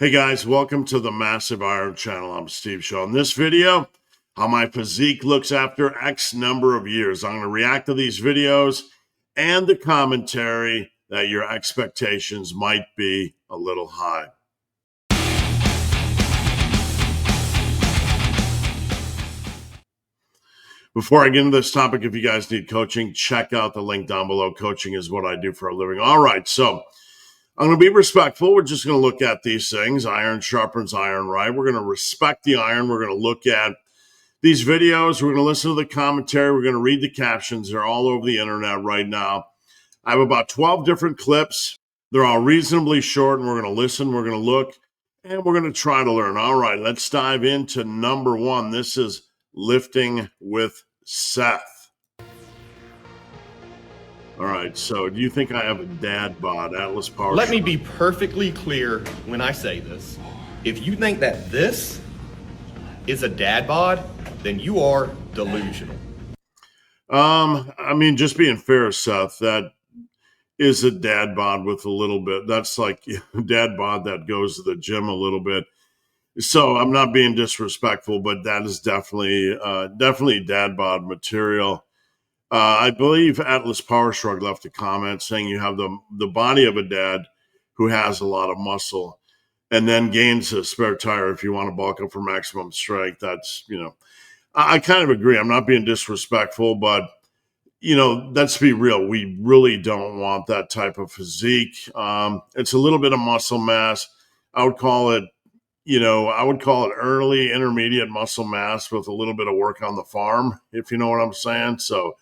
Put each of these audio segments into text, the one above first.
Hey guys, welcome to the Massive Iron Channel. I'm Steve Shaw. In this video, how my physique looks after X number of years. I'm going to react to these videos and the commentary that your expectations might be a little high. Before I get into this topic, if you guys need coaching, check out the link down below. Coaching is what I do for a living. All right, so I'm going to be respectful. We're just going to look at these things. Iron sharpens iron, right? We're going to respect the iron. We're going to look at these videos. We're going to listen to the commentary. We're going to read the captions. They're all over the internet right now. I have about 12 different clips. They're all reasonably short, and we're going to listen. We're going to look, and we're going to try to learn. All right, let's dive into number one. This is lifting with Seth. All right, so do you think I have a dad bod, Atlas Power? Let me be perfectly clear when I say this. If you think that this is a dad bod, then you are delusional. I mean, just being fair, Seth, that is a dad bod with a little bit. That's like a dad bod that goes to the gym a little bit. So I'm not being disrespectful, but that is definitely dad bod material. I believe Atlas Power Shrug left a comment saying you have the body of a dad who has a lot of muscle and then gains a spare tire if you want to bulk up for maximum strength. That's, I kind of agree. I'm not being disrespectful, but, let's be real. We really don't want that type of physique. It's a little bit of muscle mass. I would call it early intermediate muscle mass with a little bit of work on the farm, if you know what I'm saying. So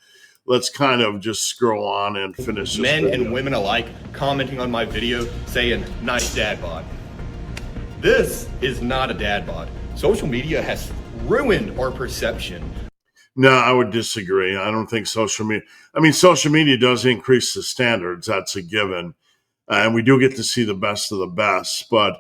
let's kind of just scroll on and finish this Men video. and women alike commenting on my video saying, nice dad bod. This is not a dad bod. Social media has ruined our perception. No, I would disagree. I don't think social media does increase the standards. That's a given. And we do get to see the best of the best. But,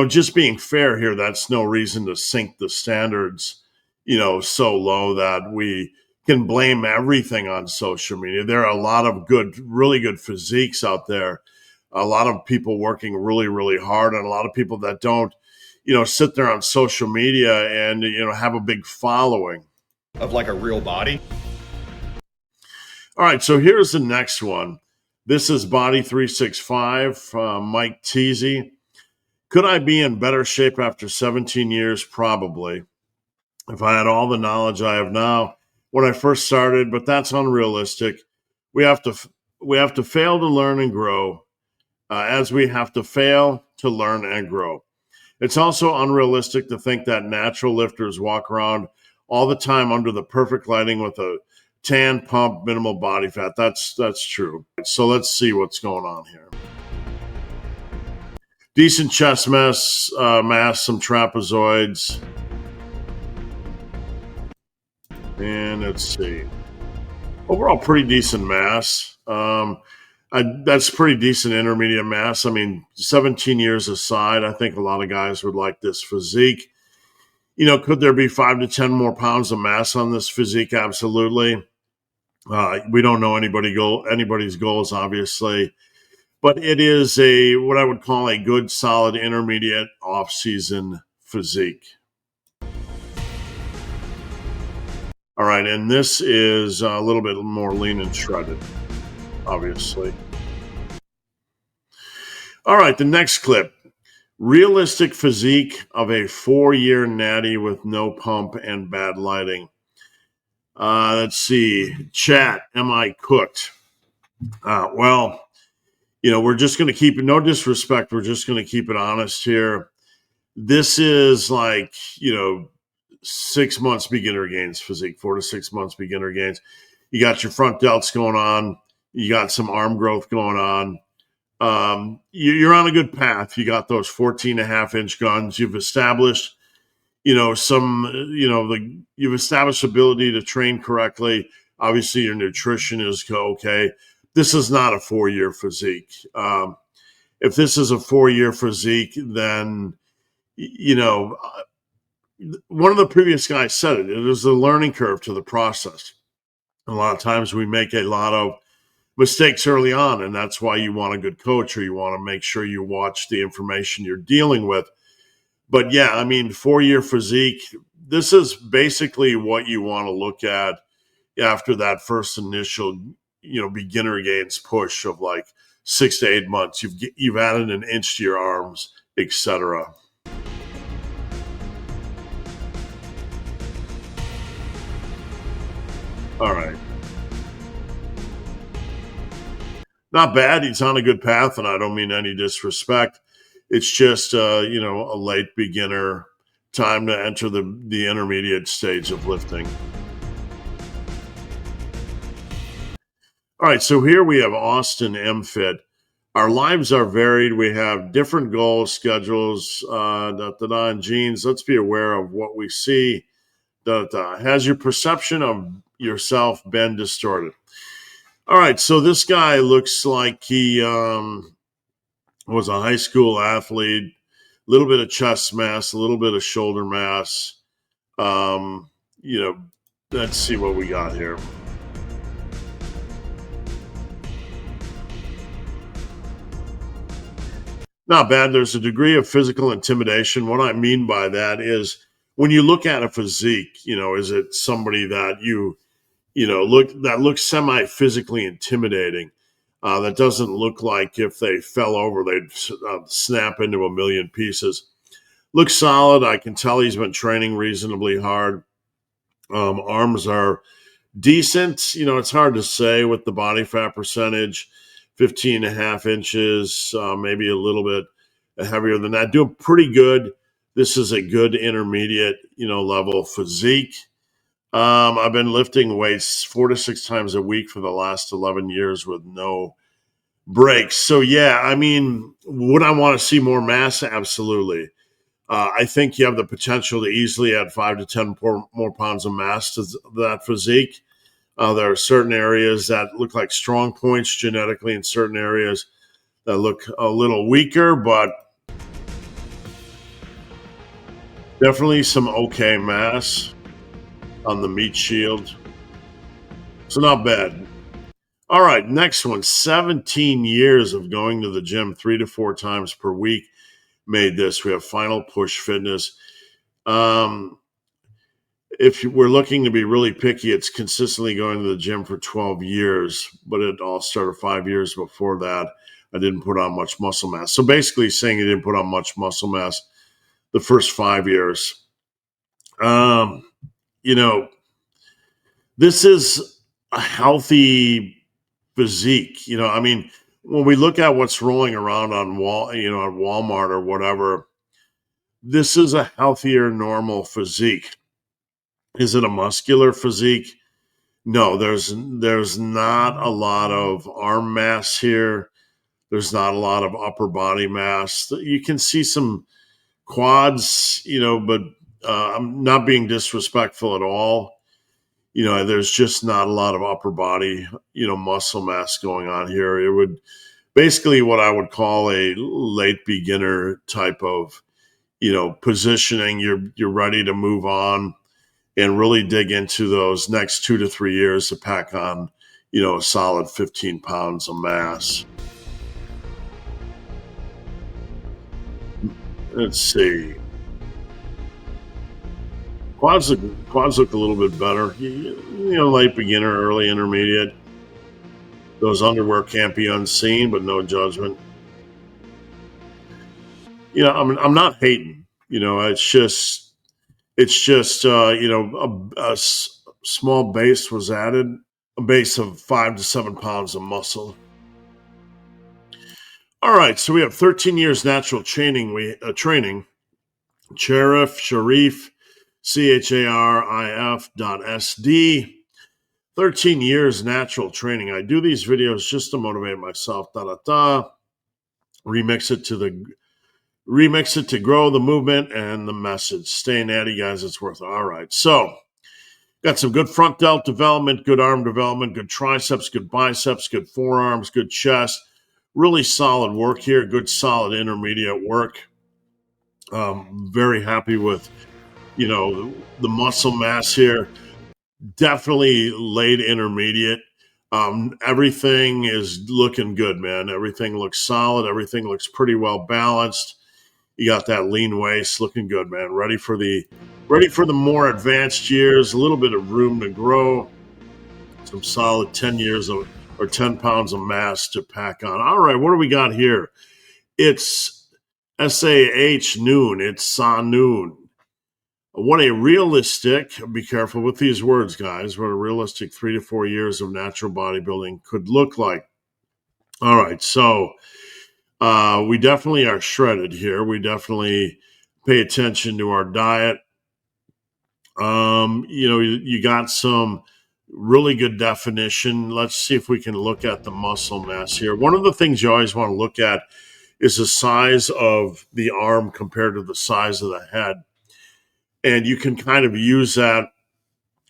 just being fair here, that's no reason to sink the standards, so low that we can blame everything on social media. There are a lot of really good physiques out there. A lot of people working really, really hard, and a lot of people that don't, sit there on social media and, have a big following. Of like a real body. All right, so here's the next one. This is Body 365, Mike Teezy. Could I be in better shape after 17 years? Probably. If I had all the knowledge I have now when I first started, but that's unrealistic. We have to fail to learn and grow, as we have to fail to learn and grow. It's also unrealistic to think that natural lifters walk around all the time under the perfect lighting with a tan pump, minimal body fat. That's true. So let's see what's going on here. Decent chest mass, some trapezoids. And let's see. Overall, pretty decent mass. That's pretty decent intermediate mass. I mean, 17 years aside, I think a lot of guys would like this physique. Could there be 5 to 10 more pounds of mass on this physique? Absolutely. We don't know anybody's goals, obviously. But it is what I would call a good, solid, intermediate off-season physique. All right, and this is a little bit more lean and shredded, obviously. All right, the next clip. Realistic physique of a 4-year natty with no pump and bad lighting. Let's see. Chat, am I cooked? Well, we're just going to keep it, no disrespect, we're just going to keep it honest here. This is like, 6 months beginner gains physique, 4 to 6 months beginner gains. You got your front delts going on. You got some arm growth going on. You're on a good path. You got those 14.5-inch guns. You've established, you've established ability to train correctly. Obviously, your nutrition is okay. This is not a 4-year physique. If this is a 4-year physique, then, one of the previous guys said it is a learning curve to the process. A lot of times we make a lot of mistakes early on. And that's why you want a good coach, or you want to make sure you watch the information you're dealing with. But yeah, I mean, 4 year physique, this is basically what you want to look at after that first initial, beginner gains push of like 6 to 8 months. You've added an inch to your arms, etc. All right. Not bad. He's on a good path, and I don't mean any disrespect. It's just, a late beginner, time to enter the intermediate stage of lifting. All right, so here we have Austin M Fit. Our lives are varied. We have different goals, schedules, and genes. Let's be aware of what we see. Has your perception of yourself been distorted? All right, so this guy looks like he was a high school athlete, a little bit of chest mass, a little bit of shoulder mass. Um, you know, let's see what we got here. Not bad. There's a degree of physical intimidation. What I mean by that is when you look at a physique, is it somebody that looks semi physically intimidating? That doesn't look like if they fell over, they'd snap into a million pieces. Looks solid. I can tell he's been training reasonably hard. Arms are decent. It's hard to say with the body fat percentage, 15 and a half inches, maybe a little bit heavier than that. Doing pretty good. This is a good intermediate, level physique. I've been lifting weights 4 to 6 times a week for the last 11 years with no breaks. So, yeah, I mean, would I want to see more mass? Absolutely. I think you have the potential to easily add 5 to 10 more pounds of mass to that physique. There are certain areas that look like strong points genetically, and certain areas that look a little weaker, but definitely some okay mass on the meat shield. So not bad. All right, next one. 17 years of going to the gym 3 to 4 times per week made this. We have Final Push Fitness. If we're looking to be really picky, it's consistently going to the gym for 12 years, but it all started 5 years before that. I didn't put on much muscle mass. So basically saying he didn't put on much muscle mass the first 5 years. Um, you know, this is a healthy physique. I mean, when we look at what's rolling around on at Walmart or whatever, this is a healthier, normal physique. Is it a muscular physique? No, there's not a lot of arm mass here. There's not a lot of upper body mass. You can see some quads, but I'm not being disrespectful at all. There's just not a lot of upper body, muscle mass going on here. It would basically what I would call a late beginner type of, positioning. You're ready to move on and really dig into those next 2 to 3 years to pack on, a solid 15 pounds of mass. Let's see. Quads look a little bit better. Late beginner, early intermediate. Those underwear can't be unseen, but no judgment. I'm not hating. It's just small base was added, a base of 5 to 7 pounds of muscle. All right, so we have 13 years natural training. Training. Sharif, CHARIF.SD. 13 years natural training. I do these videos just to motivate myself. Remix it to grow the movement and the message. Stay natty, guys. It's worth it. All right. So, got some good front delt development, good arm development, good triceps, good biceps, good forearms, good chest. Really solid work here. Good, solid intermediate work. Very happy with, the muscle mass here. Definitely late intermediate. Everything is looking good, man. Everything looks solid. Everything looks pretty well balanced. You got that lean waist, looking good, man. Ready for the more advanced years. A little bit of room to grow. Some solid 10 years of or 10 pounds of mass to pack on. All right, what do we got here? It's SAH noon. It's Sa noon. What a realistic, be careful with these words, guys, what a realistic 3 to 4 years of natural bodybuilding could look like. All right, so we definitely are shredded here. We definitely pay attention to our diet. You got some really good definition. Let's see if we can look at the muscle mass here. One of the things you always want to look at is the size of the arm compared to the size of the head. And you can kind of use that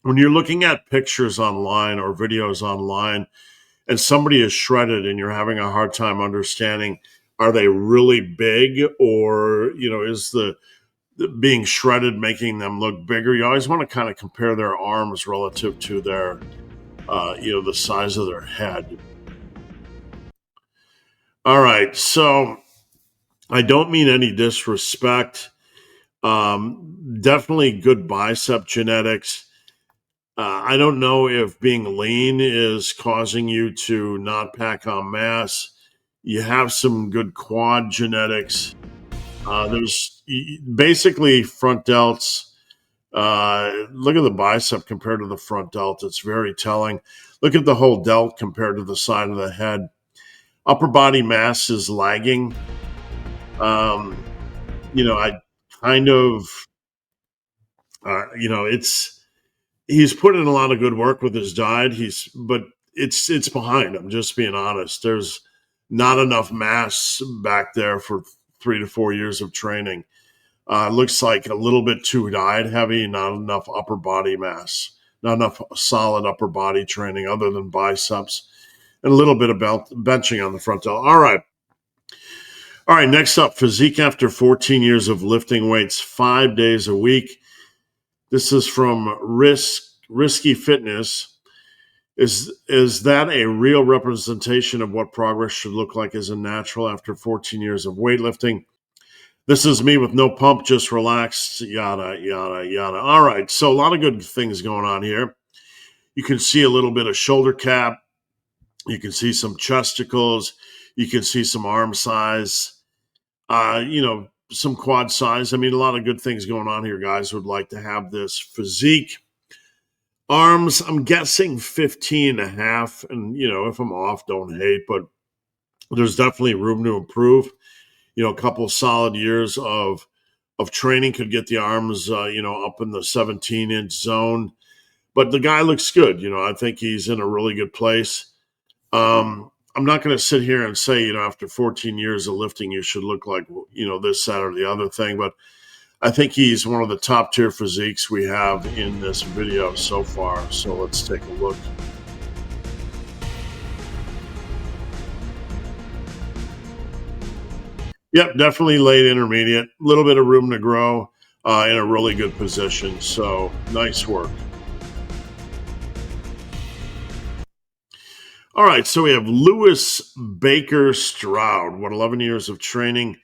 when you're looking at pictures online or videos online and somebody is shredded and you're having a hard time understanding, are they really big, or is the being shredded making them look bigger? You always want to kind of compare their arms relative to their the size of their head. All right, so I don't mean any disrespect. Definitely good bicep genetics. I don't know if being lean is causing you to not pack on mass. You have some good quad genetics. There's basically front delts. Look at the bicep compared to the front delt. It's very telling. Look at the whole delt compared to the side of the head. Upper body mass is lagging. I kind of, it's he's put in a lot of good work with his diet. But it's behind. I'm just being honest. There's not enough mass back there for 3 to 4 years of training. Looks like a little bit too diet heavy, not enough upper body mass, not enough solid upper body training other than biceps, and a little bit of benching on the front delt. All right. Next up, physique after 14 years of lifting weights 5 days a week. This is from Risky Fitness. Is that a real representation of what progress should look like as a natural after 14 years of weightlifting? This is me with no pump, just relaxed, yada, yada, yada. All right, so a lot of good things going on here. You can see a little bit of shoulder cap. You can see some chesticles. You can see some arm size. Some quad size. I mean, a lot of good things going on here. Guys would like to have this physique. Arms, I'm guessing 15 and a half. And, if I'm off, don't hate. But there's definitely room to improve. A couple solid years of training could get the arms, up in the 17-inch zone. But the guy looks good. I think he's in a really good place. I'm not going to sit here and say, after 14 years of lifting, you should look like, this, that, or the other thing. But I think he's one of the top tier physiques we have in this video so far. So let's take a look. Yep, definitely late intermediate. A little bit of room to grow, in a really good position. So nice work. All right, so we have Lewis Baker Stroud. What 11 years of training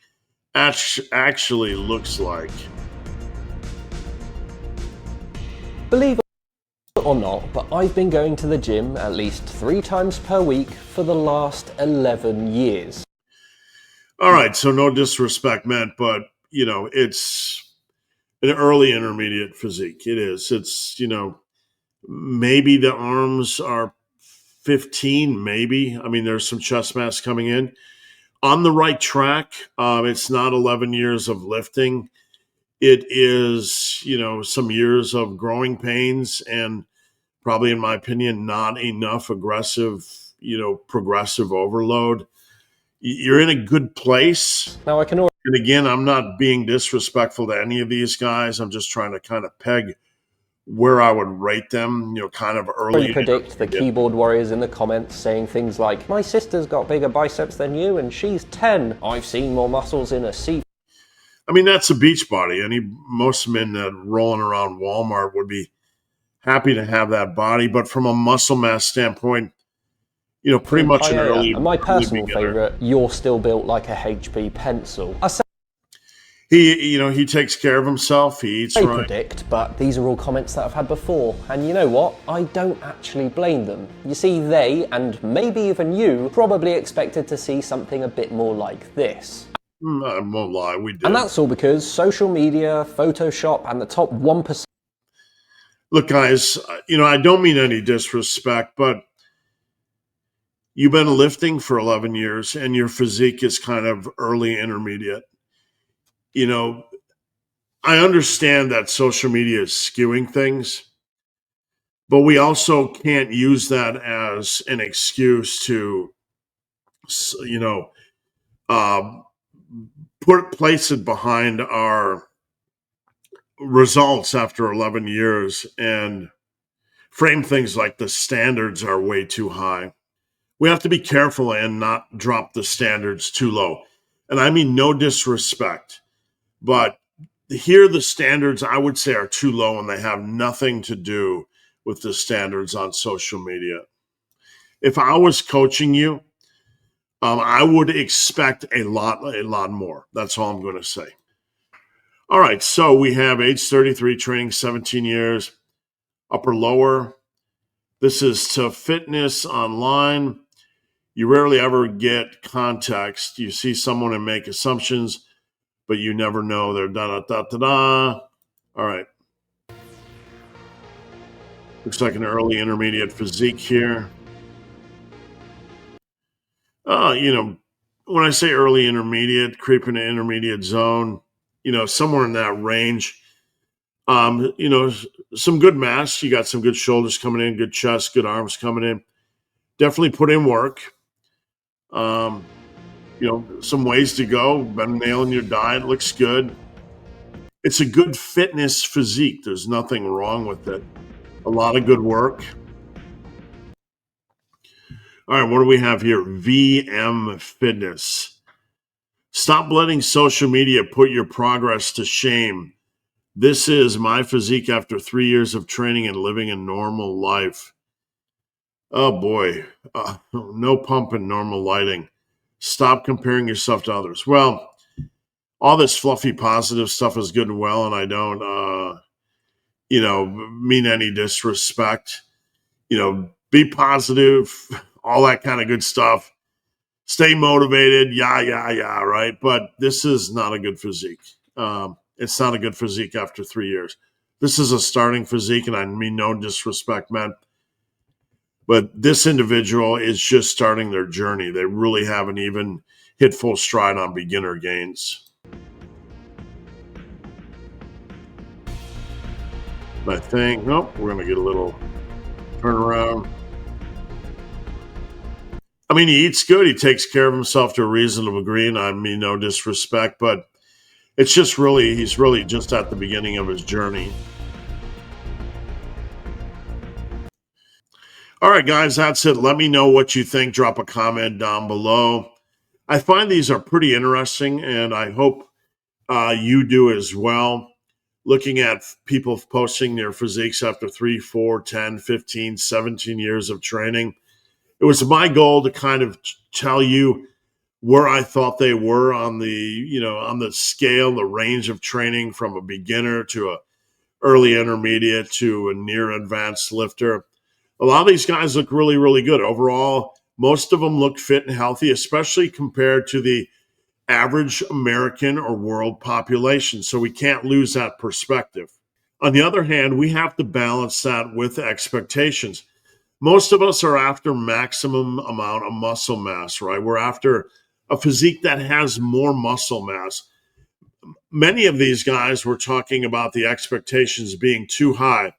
actually looks like. Believe it or not, but I've been going to the gym at least 3 times per week for the last 11 years. All right, so no disrespect meant, but, it's an early intermediate physique. It is. It's, maybe the arms are 15, maybe. I mean, there's some chest mass coming in. On the right track. It's not 11 years of lifting. It is, some years of growing pains and probably, in my opinion, not enough aggressive, progressive overload. You're in a good place. Now I can already... And again, I'm not being disrespectful to any of these guys. I'm just trying to kind of peg where I would rate them, kind of early. predict the keyboard warriors in the comments saying things like, my sister's got bigger biceps than you and she's 10. I've seen more muscles in a C. I mean, that's a beach body. Most men that rolling around Walmart would be happy to have that body. But from a muscle mass standpoint, pretty much an early And my personal beginner. favourite, you're still built like a HP pencil. I say He takes care of himself. He eats right. predict, but these are all comments that I've had before. And you know what? I don't actually blame them. You see, they, and maybe even you, probably expected to see something a bit more like this. I won't lie, we did. And that's all because social media, Photoshop, and the top 1%. Look, guys, I don't mean any disrespect, but you've been lifting for 11 years and your physique is kind of early intermediate. I understand that social media is skewing things, but we also can't use that as an excuse to, place it behind our results after 11 years and frame things like the standards are way too high. We have to be careful and not drop the standards too low. And I mean, no disrespect, but here the standards I would say are too low and they have nothing to do with the standards on social media. If I was coaching you, I would expect a lot more. That's all I'm going to say. All right, so we have age 33, training 17 years, upper lower. This is to fitness online. You rarely ever get context. You see someone and make assumptions, but you never know. They're da-da-da-da-da. All right. Looks like an early intermediate physique here. When I say early intermediate, creeping to intermediate zone, somewhere in that range. Some good mass. You got some good shoulders coming in, good chest, good arms coming in. Definitely put in work. Some ways to go. Been nailing your diet. Looks good. It's a good fitness physique. There's nothing wrong with it. A lot of good work. All right, what do we have here? VM Fitness. Stop letting social media put your progress to shame. This is my physique after 3 years of training and living a normal life. Oh boy, no pump and normal lighting. Stop comparing yourself to others. Well, all this fluffy positive stuff is good and well, and I don't, mean any disrespect. Be positive, all that kind of good stuff. Stay motivated, yeah, right? But this is not a good physique. It's not a good physique after 3 years. This is a starting physique, and I mean no disrespect, man. But this individual is just starting their journey. They really haven't even hit full stride on beginner gains. I think, nope, we're going to get a little turnaround. I mean, he eats good. He takes care of himself to a reasonable degree, and I mean no disrespect, but it's just really, he's really just at the beginning of his journey. All right, guys, that's it. Let me know what you think. Drop a comment down below. I find these are pretty interesting, and I hope you do as well. Looking at people posting their physiques after 3, 4, 10, 15, 17 years of training. It was my goal to kind of tell you where I thought they were on the scale, the range of training from a beginner to a early intermediate to a near advanced lifter. A lot of these guys look really, really good. Overall, most of them look fit and healthy, especially compared to the average American or world population. So we can't lose that perspective. On the other hand, we have to balance that with expectations. Most of us are after maximum amount of muscle mass, right? We're after a physique that has more muscle mass. Many of these guys were talking about the expectations being too high.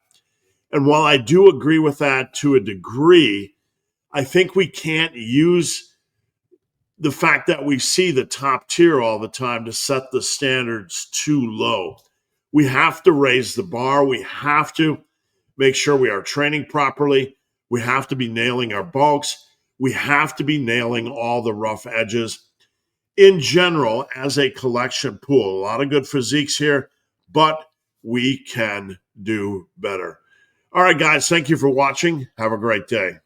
And while I do agree with that to a degree, I think we can't use the fact that we see the top tier all the time to set the standards too low. We have to raise the bar. We have to make sure we are training properly. We have to be nailing our bulks. We have to be nailing all the rough edges. In general, as a collection pool, a lot of good physiques here, but we can do better. All right, guys, thank you for watching. Have a great day.